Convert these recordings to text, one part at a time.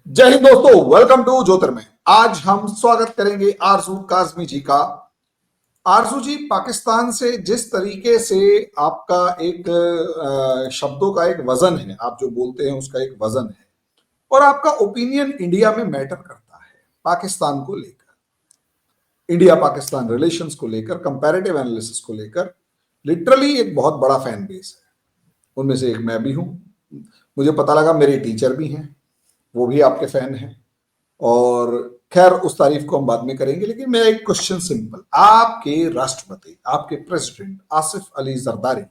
जय हिंद दोस्तों, welcome to ज्योतिर्मय। आज हम स्वागत करेंगे आरजू काजमी जी का। आरजू जी, पाकिस्तान से जिस तरीके से आपका एक शब्दों का एक वजन है, आप जो बोलते हैं उसका एक वजन है, और आपका ओपिनियन इंडिया में मैटर करता है पाकिस्तान को लेकर, इंडिया पाकिस्तान रिलेशंस को लेकर, कंपैरेटिव एनालिसिस को लेकर। लिटरली एक बहुत बड़ा फैन बेस है, उनमें से एक मैं भी हूं। मुझे पता लगा मेरे टीचर भी हैं, वो भी आपके फैन हैं। और खैर उस तारीफ को हम बाद में करेंगे, लेकिन मेरा एक क्वेश्चन सिंपल। आपके राष्ट्रपति, आपके प्रेसिडेंट आसिफ अली जरदारी,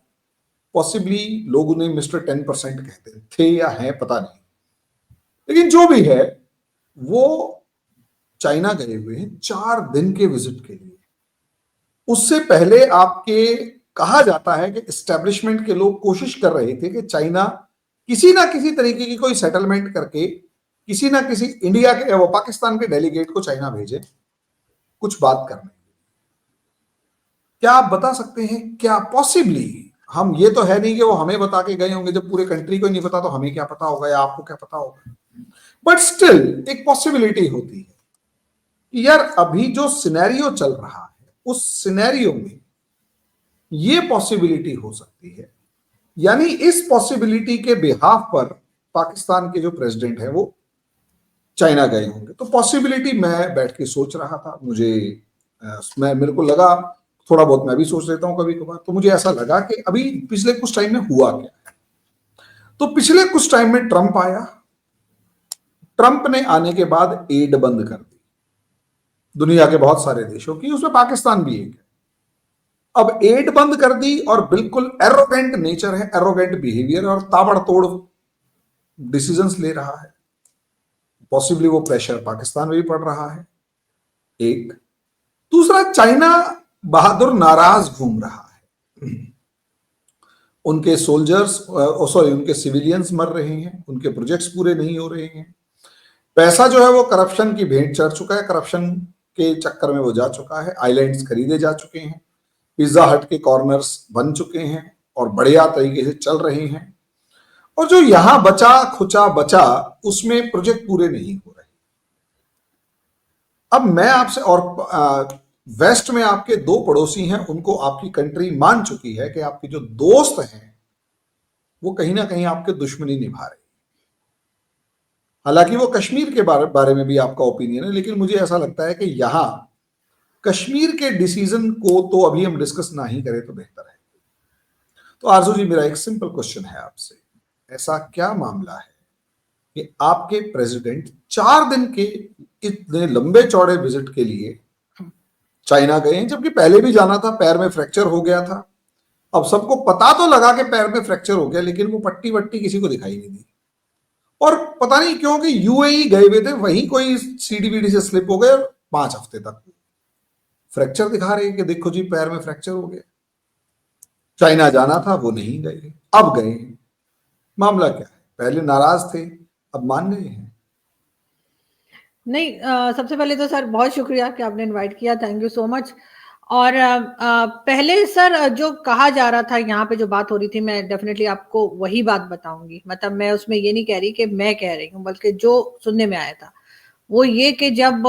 पॉसिबली लोग उन्हें मिस्टर 10% कहते थे या हैं पता नहीं, लेकिन जो भी है वो चाइना गए हुए हैं 4 दिन के विजिट के लिए। उससे पहले आपके कहा जाता है कि एस्टेब्लिशमेंट के लोग कोशिश कर रहे थे कि चाइना किसी ना किसी तरीके की कोई सेटलमेंट करके किसी ना किसी इंडिया के वो पाकिस्तान के डेलीगेट को चाइना भेजे कुछ बात करने। क्या आप बता सकते हैं क्या पॉसिबली, हम ये तो है नहीं कि वो हमें बता के गए होंगे, जब पूरे कंट्री को नहीं पता तो हमें क्या पता होगा या आपको क्या पता होगा, बट स्टिल एक पॉसिबिलिटी होती है कि यार अभी जो सिनेरियो चल रहा है उस सिनेरियो में ये पॉसिबिलिटी हो सकती है। यानी इस पॉसिबिलिटी के बिहाफ पर पाकिस्तान के जो प्रेसिडेंट है वो चाइना गए होंगे। तो पॉसिबिलिटी मैं बैठ के सोच रहा था, मेरे को लगा, थोड़ा बहुत मैं भी सोच लेता हूं कभी कभार, तो मुझे ऐसा लगा कि अभी पिछले कुछ टाइम में हुआ क्या है। तो पिछले कुछ टाइम में ट्रंप आया, ट्रंप ने आने के बाद एड बंद कर दी दुनिया के बहुत सारे देशों की, उसमें पाकिस्तान भी एक है। अब एड बंद कर दी और बिल्कुल एरोगेंट नेचर है, एरोगेंट बिहेवियर, और ताबड़तोड़ डिसीजंस ले रहा है। पॉसिबली वो प्रेशर पाकिस्तान में भी पड़ रहा है, एक। दूसरा, चाइना बहादुर नाराज घूम रहा है। उनके सोल्जर्स, सॉरी, उनके सिविलियंस मर रहे हैं, उनके प्रोजेक्ट्स पूरे नहीं हो रहे हैं, पैसा जो है वो करप्शन की भेंट चढ़ चुका है, करप्शन के चक्कर में वो जा चुका है, आइलैंड्स खरीदे जा चुके हैं, पिज्जा हट के कॉर्नर्स बन चुके हैं और बढ़िया तरीके से चल रहे हैं, और जो यहां बचा खुचा बचा उसमें प्रोजेक्ट पूरे नहीं हो रहे। अब मैं आपसे, और वेस्ट में आपके 2 पड़ोसी हैं, उनको आपकी कंट्री मान चुकी है कि आपके जो दोस्त हैं वो कहीं ना कहीं आपके दुश्मनी निभा रहे हैं। हालांकि वो कश्मीर के बारे में भी आपका ओपिनियन है, लेकिन मुझे ऐसा लगता है कि यहां कश्मीर के डिसीजन को तो अभी हम डिस्कस ना ही करें तो बेहतर है। तो आरजू जी, मेरा एक सिंपल क्वेश्चन है आपसे, ऐसा क्या मामला है कि आपके प्रेसिडेंट 4 दिन के इतने लंबे चौड़े विजिट के लिए चाइना गए हैं, जबकि पहले भी जाना था, पैर में फ्रैक्चर हो गया था। अब सबको पता तो लगा कि पैर में फ्रैक्चर हो गया, लेकिन वो पट्टी वट्टी किसी को दिखाई नहीं दी, और पता नहीं क्यों कि यूएई गए हुए थे, वहीं कोई सीडीबीडी से स्लिप हो गए और 5 हफ्ते तक फ्रैक्चर दिखा रहे हैं कि देखो जी पैर में फ्रैक्चर हो गया। चाइना जाना था, वो नहीं गए, अब गए। मामला क्या है? पहले नाराज थे, अब मान गए हैं। नहीं, सबसे पहले तो सर बहुत शुक्रिया कि आपने इनवाइट किया, थैंक यू सो मच। और पहले सर जो कहा जा रहा था, यहाँ पे जो बात हो रही थी, मैं डेफिनेटली आपको वही बात बताऊंगी। मतलब मैं उसमें ये नहीं कह रही कि मैं कह रही हूँ, बल्कि जो सुनने में आया था वो ये कि जब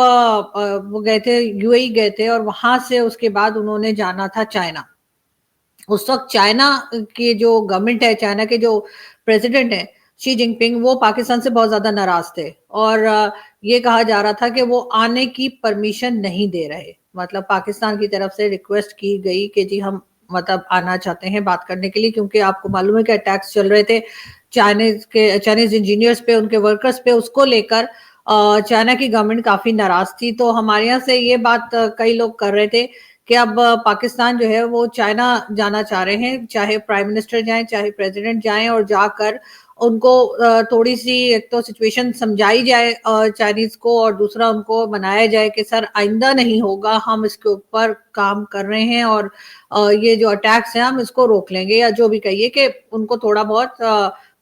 वो गए थे, यूएई गए थे, और वहां से उसके बाद उन्होंने जाना था चाइना। उस वक्त चाइना की जो गवर्नमेंट है, चाइना के जो प्रेसिडेंट है शी जिनपिंग, वो पाकिस्तान से बहुत ज्यादा नाराज थे, और ये कहा जा रहा था कि वो आने की परमिशन नहीं दे रहे। मतलब पाकिस्तान की तरफ से रिक्वेस्ट की गई कि जी हम मतलब आना चाहते हैं बात करने के लिए, क्योंकि आपको मालूम है कि अटैक्स चल रहे थे चाइनीज इंजीनियर्स पे, उनके वर्कर्स पे। उसको लेकर चाइना की गवर्नमेंट काफी नाराज थी। तो हमारे यहाँ से ये बात कई लोग कर रहे थे कि अब पाकिस्तान जो है वो चाइना जाना चाह रहे हैं, चाहे प्राइम मिनिस्टर जाएं, चाहे प्रेसिडेंट जाएं, और जाकर उनको थोड़ी सी, एक तो सिचुएशन समझाई जाए चाइनीज को, और दूसरा उनको मनाया जाए कि सर आइंदा नहीं होगा, हम इसके ऊपर काम कर रहे हैं, और ये जो अटैक्स हैं हम इसको रोक लेंगे, या जो भी कहिए कि उनको थोड़ा बहुत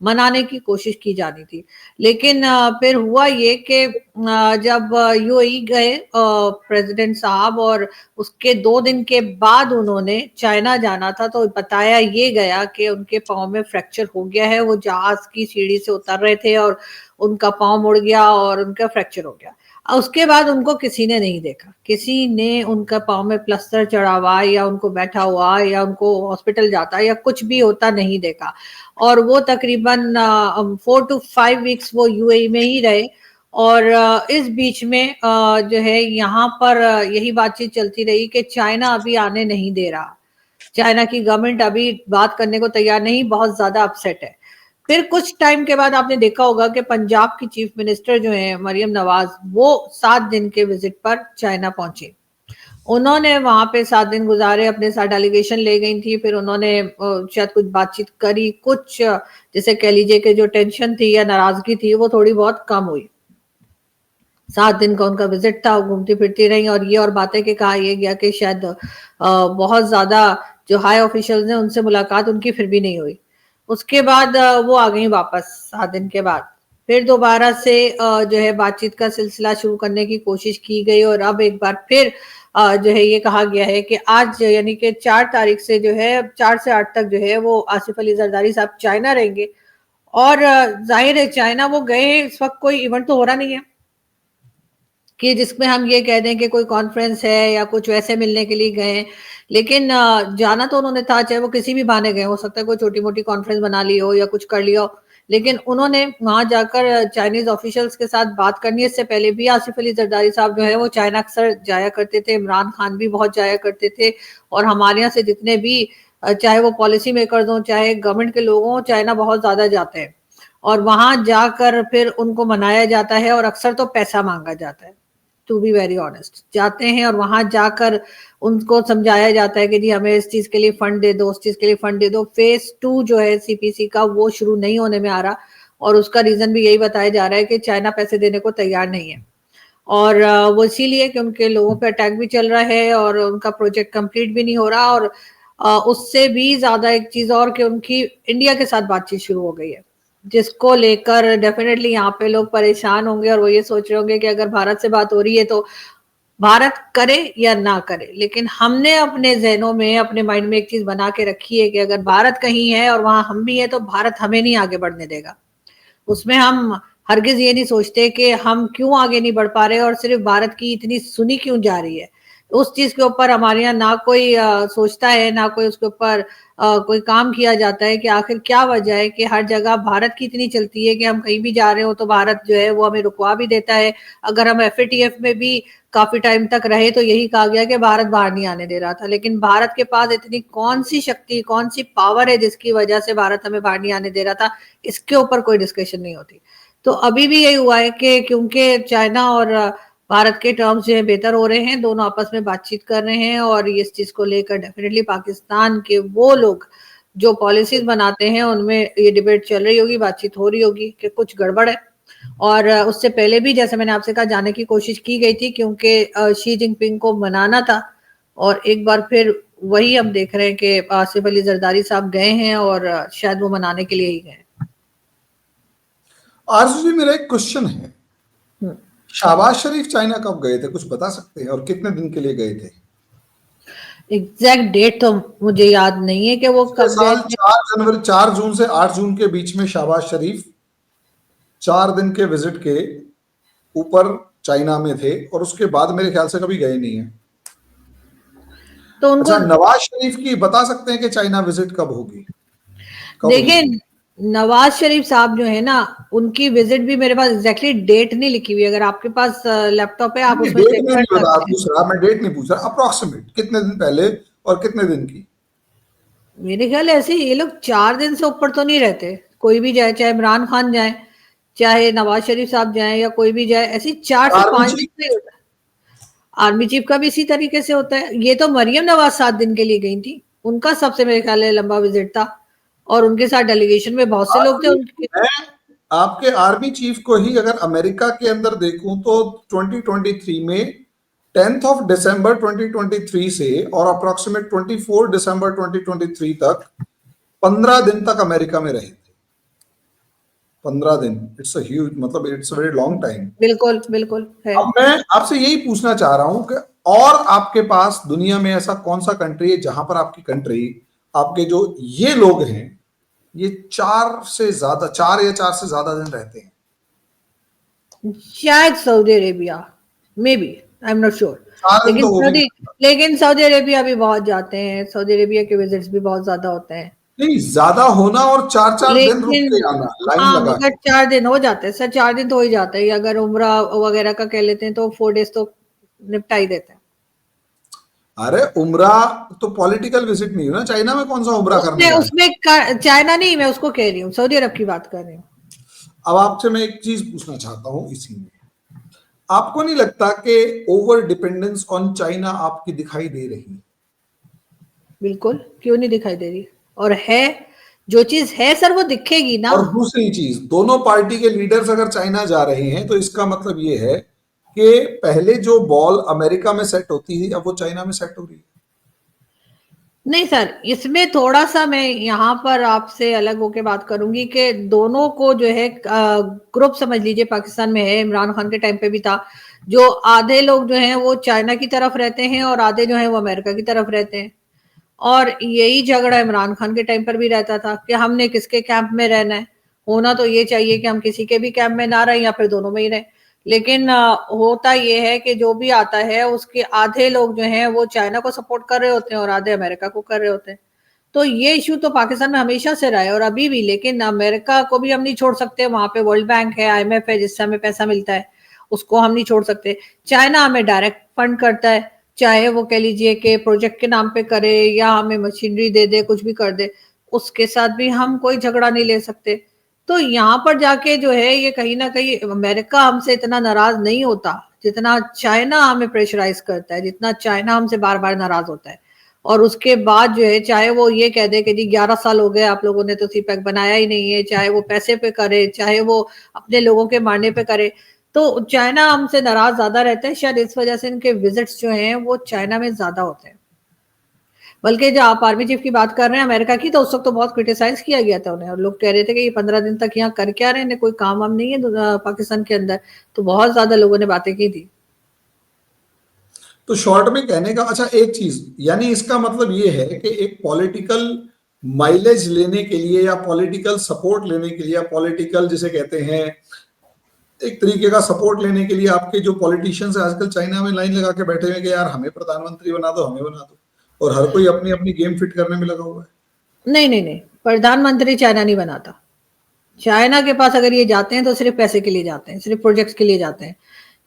मनाने की कोशिश की जानी थी। लेकिन फिर हुआ ये कि जब यूएई गए प्रेसिडेंट साहब, और उसके 2 दिन के बाद उन्होंने चाइना जाना था, तो बताया ये गया कि उनके पाँव में फ्रैक्चर हो गया है। वो जहाज की सीढ़ी से उतर रहे थे और उनका पाँव मुड़ गया और उनका फ्रैक्चर हो गया। उसके बाद उनको किसी ने नहीं देखा, किसी ने उनका पाँव में प्लास्टर चढ़ा हुआ या उनको बैठा हुआ या उनको हॉस्पिटल जाता या कुछ भी होता नहीं देखा। और वो तकरीबन 4 to 5 वीक्स वो यूएई में ही रहे। और इस बीच में जो है यहाँ पर यही बातचीत चलती रही कि चाइना अभी आने नहीं दे रहा, चाइना की गवर्नमेंट अभी बात करने को तैयार नहीं, बहुत ज्यादा अपसेट है। फिर कुछ टाइम के बाद आपने देखा होगा कि पंजाब की चीफ मिनिस्टर जो है मरियम नवाज, वो 7 दिन के विजिट पर चाइना पहुंची। उन्होंने वहां पे 7 दिन गुजारे, अपने साथ डेलीगेशन ले गई थी। फिर उन्होंने शायद कुछ बातचीत करी, कुछ जैसे कह लीजिए कि जो टेंशन थी या नाराजगी थी वो थोड़ी बहुत कम हुई। 7 दिन का उनका विजिट था, घूमती फिरती रही। और ये और बातें के कहा यह गया कि शायद बहुत ज्यादा जो हाई ऑफिशियल्स हैं उनसे मुलाकात उनकी फिर भी नहीं हुई। उसके बाद वो आ गई वापस 7 दिन के बाद। फिर दोबारा से जो है बातचीत का सिलसिला शुरू करने की कोशिश की गई। और अब एक बार फिर जो है ये कहा गया है कि आज यानी कि 4 तारीख से जो है 4 से 8 तक जो है वो आसिफ अली जरदारी साहब चाइना रहेंगे। और जाहिर है चाइना वो गए, इस वक्त कोई इवेंट तो हो रहा नहीं है कि जिसमें हम ये कह दें कि कोई कॉन्फ्रेंस है या कुछ वैसे मिलने के लिए गए। लेकिन जाना तो उन्होंने था, चाहे वो किसी भी बहाने गए, हो सकता है कोई छोटी मोटी कॉन्फ्रेंस बना ली हो या कुछ कर लिया हो। लेकिन उन्होंने वहां जाकर चाइनीज ऑफिशियल्स के साथ बात करनी है। इससे पहले भी आसिफ अली जरदारी साहब जो है वो चाइना अक्सर जाया करते थे, इमरान खान भी बहुत जाया करते थे। और हमारे यहाँ से जितने भी चाहे वो पॉलिसी मेकर्स हों चाहे गवर्नमेंट के लोग हों, चाइना बहुत ज्यादा जाते हैं। और वहां जाकर फिर उनको मनाया जाता है और अक्सर तो पैसा मांगा जाता है। टू बी वेरी ऑनेस्ट, जाते हैं और वहां जाकर उनको समझाया जाता है कि जी हमें इस चीज के लिए फंड दे दो, उस चीज के लिए फंड दे दो। फेज 2 जो है सीपीसी का वो शुरू नहीं होने में आ रहा। और उसका रीजन भी यही बताया जा रहा है कि चाइना पैसे देने को तैयार नहीं है। और वो इसीलिए कि उनके लोगों पे अटैक भी चल रहा है और उनका प्रोजेक्ट कंप्लीट भी नहीं हो रहा। और उससे भी ज्यादा एक चीज और कि उनकी इंडिया के साथ बातचीत शुरू हो गई है, जिसको लेकर डेफिनेटली यहाँ पे लोग परेशान होंगे। और वो ये सोच रहे होंगे कि अगर भारत से बात हो रही है तो भारत करे या ना करे। लेकिन हमने अपने जहनों में, अपने माइंड में एक चीज बना के रखी है कि अगर भारत कहीं है और वहां हम भी है तो भारत हमें नहीं आगे बढ़ने देगा। उसमें हम हरगिज ये नहीं सोचते कि हम क्यों आगे नहीं बढ़ पा रहे और सिर्फ भारत की इतनी सुनी क्यों जा रही है। उस चीज के ऊपर हमारे यहाँ ना कोई सोचता है, ना कोई उसके ऊपर कोई काम किया जाता है कि आखिर क्या वजह है कि हर जगह भारत की इतनी चलती है कि हम कहीं भी जा रहे हो तो भारत जो है वो हमें रुकवा भी देता है। अगर हम एफएटीएफ में भी काफी टाइम तक रहे तो यही कहा गया कि भारत बाहर नहीं आने दे रहा था। लेकिन भारत के पास इतनी कौन सी शक्ति, कौन सी पावर है जिसकी वजह से भारत हमें बाहर नहीं आने दे रहा था, इसके ऊपर कोई डिस्कशन नहीं होती। तो अभी भी यही हुआ है कि क्योंकि चाइना और भारत के टर्म्स जो है बेहतर हो रहे हैं, दोनों आपस में बातचीत कर रहे हैं। और इस चीज को लेकर डेफिनेटली पाकिस्तान के वो लोग जो पॉलिसीज बनाते हैं उनमें ये डिबेट चल रही होगी, बातचीत हो रही होगी कि कुछ गड़बड़ है। और उससे पहले भी जैसे मैंने आपसे कहा जाने की कोशिश की गई थी क्योंकि शी जिनपिंग को मनाना था। और एक बार फिर वही हम देख रहे हैं कि आसिफ अली जरदारी साहब गए हैं और शायद वो मनाने के लिए ही गए। आरजू जी, मेरा एक क्वेश्चन है। शहबाज शरीफ चाइना कब गए थे, कुछ बता सकते हैं, और कितने दिन के लिए गए थे? एग्जैक्ट डेट तो मुझे याद नहीं है कि वो पिछले कब गए साल थे। 4 जून से 8 जून के बीच में शहबाज शरीफ 4 दिन के विजिट के ऊपर चाइना में थे, और उसके बाद मेरे ख्याल से कभी गए नहीं है। तो उनको अच्छा, नवाज शरीफ की बता सकते हैं कि चाइना विजिट कब होगी, कब देखिए, होगी? नवाज शरीफ साहब जो है ना, उनकी विजिट भी मेरे पास एग्जैक्टली डेट नहीं लिखी हुई। अगर आपके पास लैपटॉप है आप नहीं, उसमें डेट चेक में कर नहीं बता, सकते हैं। दूसरा मैं डेट नहीं पूछ रहा, अप्रोक्सीमेट कितने दिन पहले और कितने दिन की? मेरे ख्याल ऐसे ये लोग 4 दिन से ऊपर तो नहीं रहते। कोई भी जाए, चाहे इमरान खान जाए, चाहे नवाज शरीफ साहब जाए या कोई भी जाए, ऐसे 4 से आर्मी 5 दिन चीफ? का ही होता है। आर्मी चीफ का भी इसी तरीके से होता है। ये तो मरियम नवाज 7 दिन के लिए गई थी, उनका सबसे मेरे ख्याल है लंबा विजिट था। और उनके साथ डेलीगेशन में बहुत से लोग थे उनके। मैं आपके आर्मी चीफ को ही अगर अमेरिका के अंदर देखूं तो 2023 में 10th ऑफ दिसंबर 2023 से और अप्रोक्सीमेट 24 दिसंबर 2023 तक 15 दिन तक अमेरिका में रहे थे। 15 दिन, इट्स अ ह्यूज, मतलब it's a very long time. बिल्कुल बिल्कुल है। अब मैं आपसे यही पूछना चाह रहा हूं कि और आपके पास दुनिया में ऐसा कौन सा कंट्री है जहां पर आपकी कंट्री, आपके जो ये लोग हैं, ये 4 या 4 से ज्यादा दिन रहते हैं? शायद Saudi Arabia, may be, I am not sure. 4 दिन तो लेकिन वो भी नहीं सऊदी रहता। लेकिन सऊदी अरेबिया भी बहुत जाते हैं, सऊदी अरेबिया के विजिट्स भी बहुत ज्यादा होते हैं। नहीं, ज्यादा होना और 4 4 दिन रुक लेकिन के आना लाइन हाँ, लगा मगर के। 4 दिन हो जाते हैं सर, 4 दिन तो हो ही जाता है। अगर उम्रा वगैरह का कह लेते हैं तो 4 डेज तो निपटा ही देते हैं। अरे उमरा तो पॉलिटिकल विजिट नहीं हुई ना, चाइना में कौन सा उमरा करने उसमें जा रहे उसमें चाइना नहीं, मैं उसको कह रही हूँ, सऊदी अरब की बात कर रही हूँ। हैं? अब आपसे मैं एक चीज पूछना चाहता हूं इसी में, आपको नहीं लगता कि ओवर डिपेंडेंस ऑन चाइना आपकी दिखाई दे रही है? बिल्कुल, क्यों नहीं दिखाई दे रही? और है, जो चीज है सर वो दिखेगी ना। और दूसरी चीज, दोनों पार्टी के लीडर्स अगर चाइना जा रहे हैं तो इसका मतलब ये है कि पहले जो बॉल अमेरिका में सेट होती है अब वो चाइना में सेट हो रही है। नहीं सर, इसमें थोड़ा सा मैं यहाँ पर आपसे अलग होके बात करूंगी कि दोनों को जो है ग्रुप समझ लीजिए, पाकिस्तान में है, इमरान खान के टाइम पे भी था, जो आधे लोग जो हैं वो चाइना की तरफ रहते हैं और आधे जो हैं वो अमेरिका की तरफ रहते हैं। और यही झगड़ा इमरान खान के टाइम पर भी रहता था कि हमने किसके कैंप में रहना है। होना तो ये चाहिए कि हम किसी के भी कैंप में ना रहें या फिर दोनों में ही रहें। लेकिन होता ये है कि जो भी आता है उसके आधे लोग जो हैं वो चाइना को सपोर्ट कर रहे होते हैं और आधे अमेरिका को कर रहे होते हैं। तो ये इशू तो पाकिस्तान में हमेशा से रहा है और अभी भी। लेकिन अमेरिका को भी हम नहीं छोड़ सकते, वहां पे वर्ल्ड बैंक है, आईएमएफ है, जिससे हमें पैसा मिलता है, उसको हम नहीं छोड़ सकते। चाइना हमें डायरेक्ट फंड करता है, चाहे वो कह लीजिए कि प्रोजेक्ट के नाम पे करे या हमें मशीनरी दे दे, कुछ भी कर दे, उसके साथ भी हम कोई झगड़ा नहीं ले सकते। तो यहाँ पर जाके जो है ये कहीं ना कहीं अमेरिका हमसे इतना नाराज नहीं होता जितना चाइना हमें प्रेशराइज करता है, जितना चाइना हमसे बार बार नाराज होता है। और उसके बाद जो है, चाहे वो ये कह दे कि जी 11 साल हो गए आप लोगों ने तो सीपैक बनाया ही नहीं है, चाहे वो पैसे पे करे, चाहे वो अपने लोगों के मारने पे करे, तो चाइना हमसे नाराज ज्यादा रहता है। शायद इस वजह से इनके विजिट्स जो हैं वो चाइना में ज्यादा होते हैं। बल्कि जो आप आर्मी चीफ की बात कर रहे हैं अमेरिका की, तो उस वक्त तो बहुत क्रिटिसाइज किया गया था उन्हें, और लोग कह रहे थे कि ये 15 दिन तक यहाँ कर क्या रहे हैं, कोई काम वाम नहीं है पाकिस्तान के अंदर। तो बहुत ज्यादा लोगों ने बातें की थी। तो शॉर्ट में कहने का, अच्छा एक चीज, यानी इसका मतलब ये है कि एक पॉलिटिकल माइलेज लेने के लिए या पॉलिटिकल सपोर्ट लेने के लिए या पॉलिटिकल जिसे कहते हैं एक तरीके का सपोर्ट लेने के लिए आपके जो पॉलिटिशियंस आजकल चाइना में लाइन लगा के बैठे हुए कि यार हमें प्रधानमंत्री बना दो, हमें बना दो, और हर कोई अपनी अपनी गेम फिट करने में लगा हुआ है। नहीं नहीं नहीं, प्रधानमंत्री चाइना नहीं बनाता। चाइना के पास अगर ये जाते हैं तो सिर्फ पैसे के लिए जाते हैं, सिर्फ प्रोजेक्ट्स के लिए जाते हैं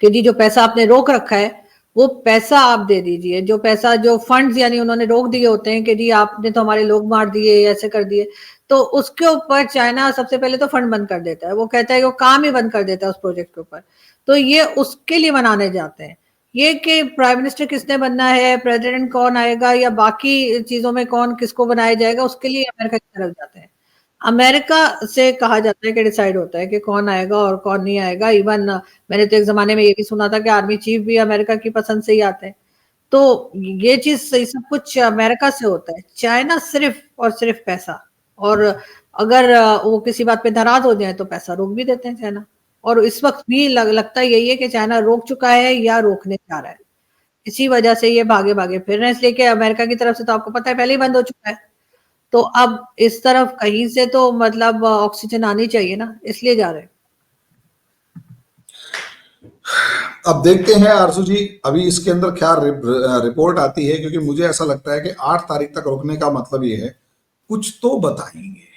कि जी जो पैसा आपने रोक रखा है वो पैसा आप दे दीजिए। जो पैसा, जो फंड्स यानी उन्होंने रोक दिए होते हैं कि जी आपने तो हमारे लोग मार दिए, ऐसे कर दिए, तो उसके ऊपर चाइना सबसे पहले तो फंड बंद कर देता है। वो कहता है कि वो काम ही बंद कर देता है उस प्रोजेक्ट के ऊपर। तो ये उसके लिए मनाने जाते हैं। ये कि प्राइम मिनिस्टर किसने बनना है, प्रेसिडेंट कौन आएगा, या बाकी चीजों में कौन किसको बनाया जाएगा, उसके लिए अमेरिका की तरफ जाते हैं। अमेरिका से कहा जाता है कि डिसाइड होता है कि कौन आएगा और कौन नहीं आएगा। इवन मैंने तो एक जमाने में ये भी सुना था कि आर्मी चीफ भी अमेरिका की पसंद से ही आते हैं। तो ये चीज सब कुछ अमेरिका से होता है। चाइना सिर्फ और सिर्फ पैसा, और अगर वो किसी बात पे नाराज हो जाए तो पैसा रोक भी देते हैं चाइना। और इस वक्त भी लगता यही है कि चाइना रोक चुका है या रोकने जा रहा है। इसी वजह से ये भागे भागे फिर रहे हैं, इसलिए कि अमेरिका की तरफ से तो आपको पता है पहले ही बंद हो चुका है। तो अब इस तरफ कहीं से तो मतलब ऑक्सीजन आनी चाहिए ना, इसलिए जा रहे हैं। अब देखते हैं आरजू जी, अभी इसके अंदर क्या रिपोर्ट आती है, क्योंकि मुझे ऐसा लगता है कि 8 तारीख तक रुकने का मतलब ये है कुछ तो बताएंगे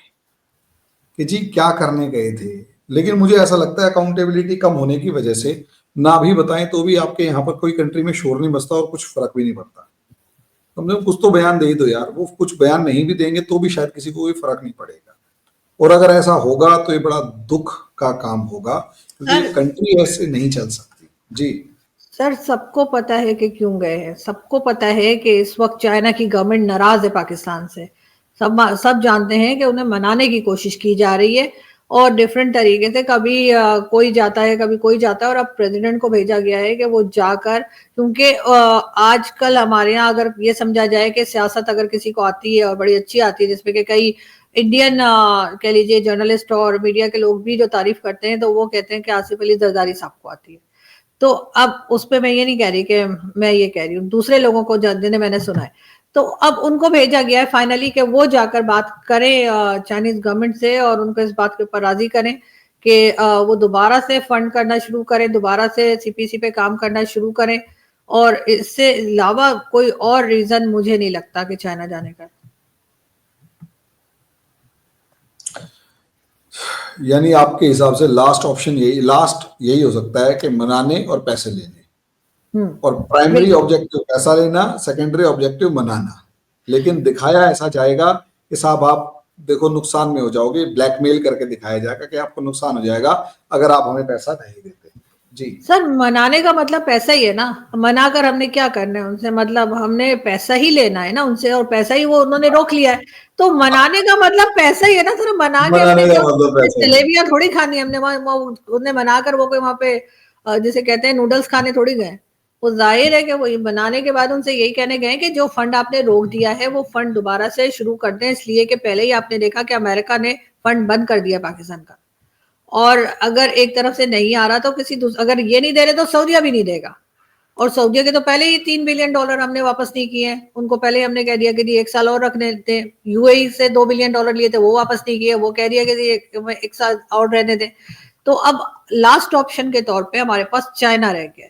कि जी क्या करने गए थे। लेकिन मुझे ऐसा लगता है अकाउंटेबिलिटी कम होने की वजह से ना भी बताएं तो भी आपके यहाँ पर कोई कंट्री में शोर नहीं बसता और कुछ फर्क भी नहीं पड़ता। कम से कम कुछ तो बयान दे ही दो यार। वो कुछ बयान नहीं भी देंगे तो भी शायद किसी को कोई फर्क नहीं पड़ेगा। और अगर ऐसा होगा तो ये बड़ा दुख का काम होगा, क्योंकि सर एक कंट्री ऐसे नहीं चल सकती जी। सर सबको पता है कि क्यों गए हैं, सबको पता है कि इस वक्त चाइना की गवर्नमेंट नाराज है पाकिस्तान से। सब जानते हैं कि उन्हें मनाने की कोशिश की जा रही है और डिफरेंट तरीके से, कभी कोई जाता है कभी कोई जाता है, और अब प्रेसिडेंट को भेजा गया है कि वो जाकर, क्योंकि आजकल हमारे यहाँ अगर ये समझा जाए कि सियासत अगर किसी को आती है और बड़ी अच्छी आती है, जिसमें कि कई इंडियन कह लीजिए जर्नलिस्ट और मीडिया के लोग भी जो तारीफ करते हैं, तो वो कहते हैं कि आसिफ अली जरदारी साहब को आती है। तो अब उस पे मैं ये नहीं कह रही कि मैं ये कह रही हूँ, दूसरे लोगों को जिन्हें मैंने सुना है, तो अब उनको भेजा गया है फाइनली कि वो जाकर बात करें चाइनीज गवर्नमेंट से और उनको इस बात के ऊपर राजी करें कि वो दोबारा से फंड करना शुरू करें, दोबारा से सीपीसी पे काम करना शुरू करें। और इससे अलावा कोई और रीजन मुझे नहीं लगता कि चाइना जाने का। यानी आपके हिसाब से लास्ट ऑप्शन यही हो सकता है कि मनाने और पैसे लेने, और प्राइमरी बिल्कुल ऑब्जेक्टिव पैसा लेना, सेकेंडरी ऑब्जेक्टिव मनाना। लेकिन दिखाया ऐसा जाएगा कि साहब आप देखो नुकसान में हो जाओगे, ब्लैकमेल करके दिखाया जाएगा कि आपको नुकसान हो जाएगा अगर आप हमें पैसा नहीं देते। जी सर, मनाने का मतलब पैसा ही है ना। मना कर हमने क्या करना है उनसे, मतलब हमने पैसा ही लेना है ना उनसे, और पैसा ही वो उन्होंने रोक लिया है। तो मनाने का मतलब पैसा ही है ना सर। मना के अपने मनाने का क्या मतलब पैसा ही है। जलेबियां थोड़ी खानी है हमने उन्हें मनाकर वो कोई वहां पे जिसे कहते हैं नूडल्स खाने थोड़ी गए। वो जाहिर है कि वो बनाने के बाद उनसे यही कहने गए कि जो फंड आपने रोक दिया है वो फंड दोबारा से शुरू कर दें, इसलिए कि पहले ही आपने देखा कि अमेरिका ने फंड बंद कर दिया पाकिस्तान का। और अगर एक तरफ से नहीं आ रहा तो अगर ये नहीं दे रहे तो सऊदिया भी नहीं देगा। और सऊदिया के तो पहले ही $3 बिलियन हमने वापस नहीं किए। उनको पहले ही हमने कह दिया कि जी 1 साल और रखने थे। यूएई से $2 बिलियन लिए थे, वो वापस नहीं किए। वो कह दिया कि जी 1 साल और रहने दें। तो अब लास्ट ऑप्शन के तौर पे हमारे पास चाइना रह गया।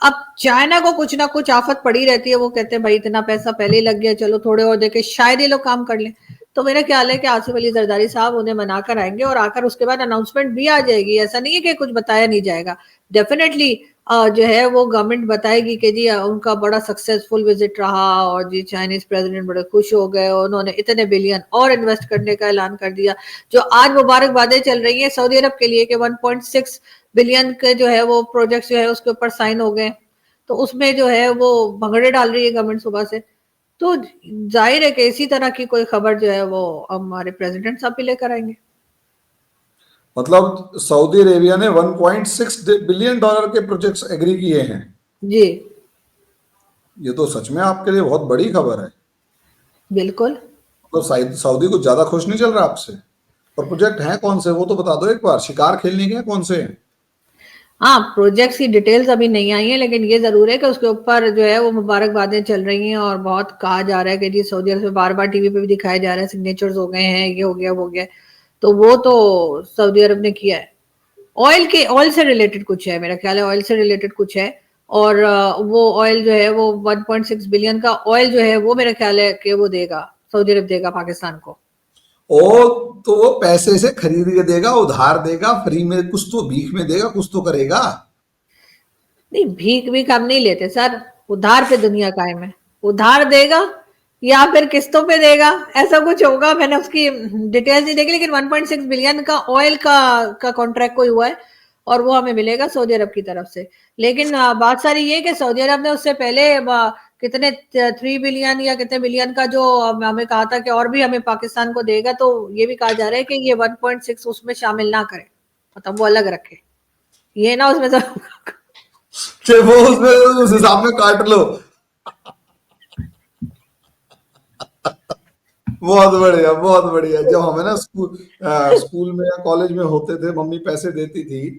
अब चाइना को कुछ ना कुछ आफत पड़ी रहती है। वो कहते हैं भाई इतना पैसा पहले ही लग गया, चलो थोड़े और देके शायद ये लोग काम कर लें। तो मेरा ख्याल है कि आसिफ अली जरदारी साहब उन्हें मनाकर आएंगे और आकर उसके बाद अनाउंसमेंट भी आ जाएगी। ऐसा नहीं है कि कुछ बताया नहीं जाएगा। डेफिनेटली जो है वो गवर्नमेंट बताएगी कि जी उनका बड़ा सक्सेसफुल विजिट रहा और जी चाइनीज प्रेसिडेंट बड़े खुश हो गए, उन्होंने इतने बिलियन और इन्वेस्ट करने का ऐलान कर दिया। जो आज मुबारकबादें चल रही हैं सऊदी अरब के लिए कि 1.6 बिलियन के जो है वो प्रोजेक्ट जो है उसके ऊपर साइन हो गए, तो उसमें जो है वो भंगड़े डाल रही है गवर्नमेंट सुबह से। तो जाहिर है कि इसी तरह की कोई खबर जो है वो हमारे प्रेसिडेंट साहब भी लेकर आएंगे। मतलब सऊदी अरेबिया ने $1.6 बिलियन के प्रोजेक्ट्स एग्री किए हैं। जी ये तो सच में आपके लिए बहुत बड़ी खबर है। बिल्कुल। तो सऊदी कुछ ज्यादा खुश नहीं चल रहा आपसे? और प्रोजेक्ट हैं कौन से वो तो बता दो एक बार, शिकार खेलने के हैं कौन से हैं? हाँ, प्रोजेक्ट्स की डिटेल्स अभी नहीं आई है, लेकिन ये जरूर है कि उसके ऊपर जो है वो मुबारकबादें चल रही हैं और बहुत कहा जा रहा है कि जी सऊदी अरब से बार बार टीवी पे भी दिखाया जा रहा है सिग्नेचर्स हो गए हैं, ये हो गया वो हो गया। तो वो तो सऊदी अरब ने किया है। ऑयल से रिलेटेड कुछ है, मेरा ख्याल है ऑयल से रिलेटेड कुछ है। और वो ऑयल जो है वो 1.6 बिलियन का ऑयल जो है वो मेरा ख्याल है कि वो देगा, सऊदी अरब देगा पाकिस्तान को। ओ, तो वो पैसे से खरीद के देगा, उधार देगा, फ्री में कुछ तो भीख में देगा, कुछ तो करेगा। नहीं, भीख भीख हम नहीं लेते सर। उधार पे दुनिया कायम है। उधार देगा या फिर किस्तों पे देगा, ऐसा कुछ होगा। मैंने उसकी डिटेल्स नहीं देखी, लेकिन 1.6 बिलियन का ऑयल का कॉन्ट्रैक्ट कोई हुआ है और वो हमें मिलेगा सऊदी अरब की तरफ से। लेकिन बात सारी ये कि सऊदी अरब ने उससे पहले कितने 3 बिलियन या कितने बिलियन का जो हमें कहा था कि और भी हमें पाकिस्तान को देगा, तो ये भी कहा जा रहा है कि ये 1.6 उसमें शामिल ना करे, मतलब वो अलग रखे, ये ना उसमें सब कि वो उसमें उस हिसाब में काट लो। बहुत बढ़िया, बहुत बढ़िया। जब हमें ना स्कूल में या कॉलेज में होते थे, मम्मी पैसे देती थी,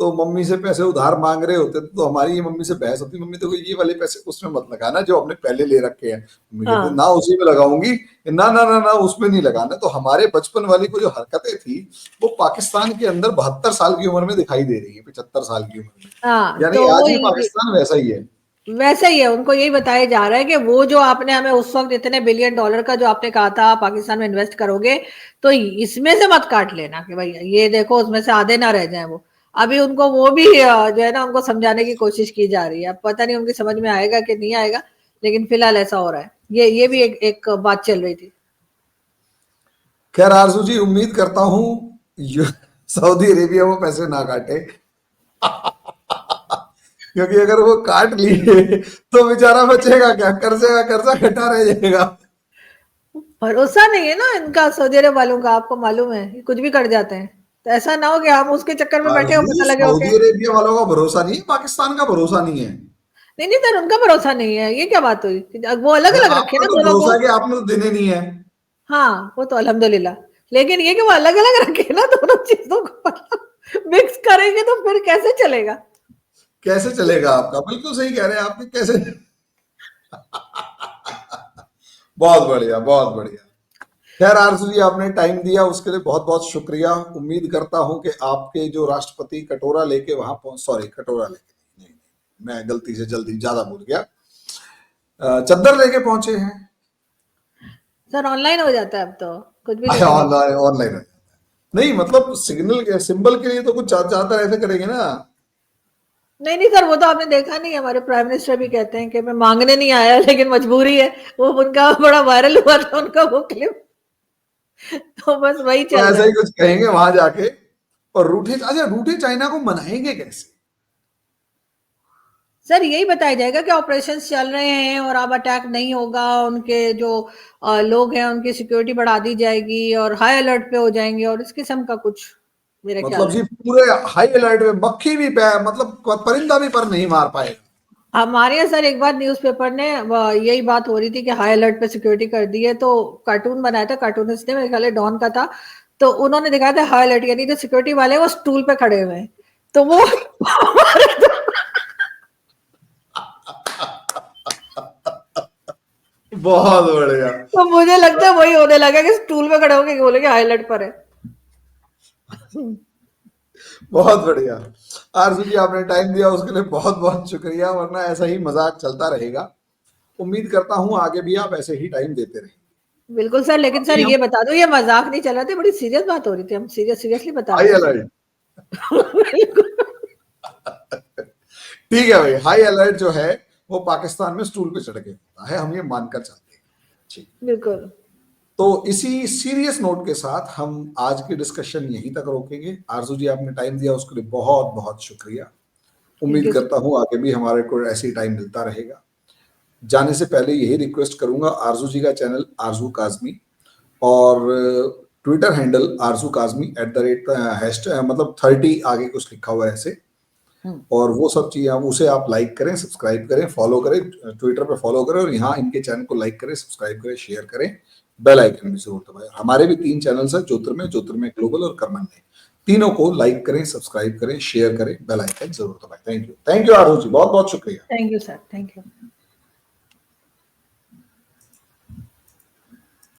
तो मम्मी से पैसे उधार मांग रहे होते थे, तो हमारी ये मम्मी से बहस होती, मम्मी देखो ये वाले पैसे उसमें मत लगाना जो हमने पहले ले रखे हैं। मम्मी कहती हाँ ना उसी में लगाऊंगी, ना ना ना ना उसमें नहीं लगाना। तो हमारे बचपन वाली को जो हरकतें थी वो पाकिस्तान के अंदर 72 साल की उम्र में दिखाई दे रही है, 75 साल की उम्र में। हाँ, यानी तो वो आज भी पाकिस्तान वैसा ही है। वैसा ही है। उनको यही बताया जा रहा है कि वो जो आपने हमें उस वक्त इतने $1 बिलियन का जो आपने कहा था पाकिस्तान में इन्वेस्ट करोगे, तो इसमें से मत काट लेना कि भाई ये देखो उसमें से आधे ना रह जाए। वो अभी उनको वो भी जो है ना उनको समझाने की कोशिश की जा रही है। अब पता नहीं उनकी समझ में आएगा कि नहीं आएगा, लेकिन फिलहाल ऐसा हो रहा है। ये भी एक बात चल रही थी। खैर आरजू जी, उम्मीद करता हूँ सऊदी अरेबिया वो पैसे ना काटे। क्योंकि अगर वो काट लिए तो बेचारा बचेगा क्या, कर्जे का कर्जा घटा रह जाएगा। भरोसा नहीं है ना इनका सऊदी अरब वालों का, आपको मालूम है ये कुछ भी कर जाते हैं। तो ऐसा ना हो कि हम उसके चक्कर में बैठे हो, आरजू, पता लगे हो के। सऊदी अरेबिया वालों का भरोसा नहीं है, पाकिस्तान का भरोसा नहीं है। नहीं नहीं सर, उनका भरोसा नहीं है, ये क्या बात हुई? वो अलग अरे अलग रखे आपका ना तो दोनों भरोसा को। है कि आपने तो देने नहीं है। हाँ, वो तो अल्हम्दुलिल्लाह। लेकिन ये कि वो अलग-अलग रखे ना दोनों चीज़ों को, मतलब मिक्स करेंगे तो फिर कैसे चलेगा? कैसे चलेगा आपका? बिल्कुल सही कह रहे हैं आप कि कैसे। बहुत बढ़िया, बहुत बढ़िया। खैर आरजू जी, आपने टाइम दिया उसके लिए बहुत बहुत शुक्रिया। उम्मीद करता हूं कि आपके जो राष्ट्रपति कटोरा लेके वहां पहुंच, सॉरी कटोरा लेके नहीं, नहीं, मैं गलती से जल्दी ज्यादा भूल गया, चद्दर लेके पहुंचे हैं। सर ऑनलाइन हो जाता है अब तो, कुछ भी अच्छा, लेने नहीं। ऑनलाइन ऑनलाइन नहीं, मतलब सिग्नल के सिंबल के लिए तो कुछ ज्यादा ऐसे करेंगे ना। नहीं, नहीं सर, वो तो आपने देखा नहीं, हमारे प्राइम मिनिस्टर भी कहते हैं कि मैं माँगने नहीं आया लेकिन मजबूरी है। वो उनका बड़ा वायरल हुआ था उनका वो क्लिप, तो बस वही तो चल रहा ऐसा है। ही कुछ कहेंगे वहां जाके। और रूठे, अच्छा रूठे चाइना को मनाएंगे कैसे? सर यही बताया जाएगा कि ऑपरेशंस चल रहे हैं और अब अटैक नहीं होगा, उनके जो लोग हैं उनकी सिक्योरिटी बढ़ा दी जाएगी और हाई अलर्ट पे हो जाएंगे और इस किस्म का कुछ मेरे ख्याल मतलब जी से। पूरे हाई अलर्ट में, मक्खी भी मतलब परिंदा भी पर नहीं मार पाएगा। हमारे यहाँ सर एक बार न्यूज़पेपर ने यही बात हो रही थी कि हाई अलर्ट पे सिक्योरिटी कर दी है, तो कार्टून बनाया था, कार्टूनिस्ट ने, मेरे ख्याल है डॉन का था, तो उन्होंने दिखाया था हाई अलर्ट, यानी जो सिक्योरिटी वाले हैं वो स्टूल पे खड़े हुए हैं, तो वो बहुत बढ़िया। तो मुझे लगता है वही होने लगा कि स्टूल पे खड़े होके बोलेंगे हाई अलर्ट पर है। बहुत बढ़िया। आरजू जी, आपने टाइम दिया उसके लिए बहुत बहुत शुक्रिया, वरना ऐसा ही मजाक चलता रहेगा। उम्मीद करता हूं आगे भी आप ऐसे ही टाइम देते रहें। बिल्कुल सर, लेकिन सर अभी हम ये बता दो, ये मजाक नहीं चल रहा था, बड़ी सीरियस बात हो रही थी, हम सीरियसली बता हाई रहे थे। अलर्ट। बिल्कुल। ठीक है भाई, हाई अलर्ट जो है वो पाकिस्तान में स्टूल पे चढ़ के होता है, हम ये मानकर चलते हैं। ठीक। बिल्कुल। तो इसी सीरियस नोट के साथ हम आज की डिस्कशन यहीं तक रोकेंगे। आरजू जी, आपने टाइम दिया उसके लिए बहुत बहुत शुक्रिया। थैंक उम्मीद यू करता हूं आगे भी हमारे को ऐसे ही टाइम मिलता रहेगा। जाने से पहले यही रिक्वेस्ट करूंगा, आरजू जी का चैनल आरजू काजमी और ट्विटर हैंडल आरजू काजमी @ हैशटैग मतलब 30 आगे कुछ लिखा हुआ है ऐसे, सर। और वो सब चीजें हम उसे आप लाइक करें, सब्सक्राइब करें, फॉलो करें, ट्विटर पे फॉलो करें, और यहाँ इनके चैनल को लाइक करें, सब्सक्राइब करें, शेयर करें, बेल आइकन भी जरूर दबाएं। हमारे भी 3 चैनल्स हैं, ज्योतिर्मय ग्लोबल और करमन में। तीनों को लाइक करें, सब्सक्राइब करें, शेयर करें, बेल आइकन जरूर दबाएं। थैंक यू आरजू जी, बहुत बहुत शुक्रिया। Thank you sir, thank you.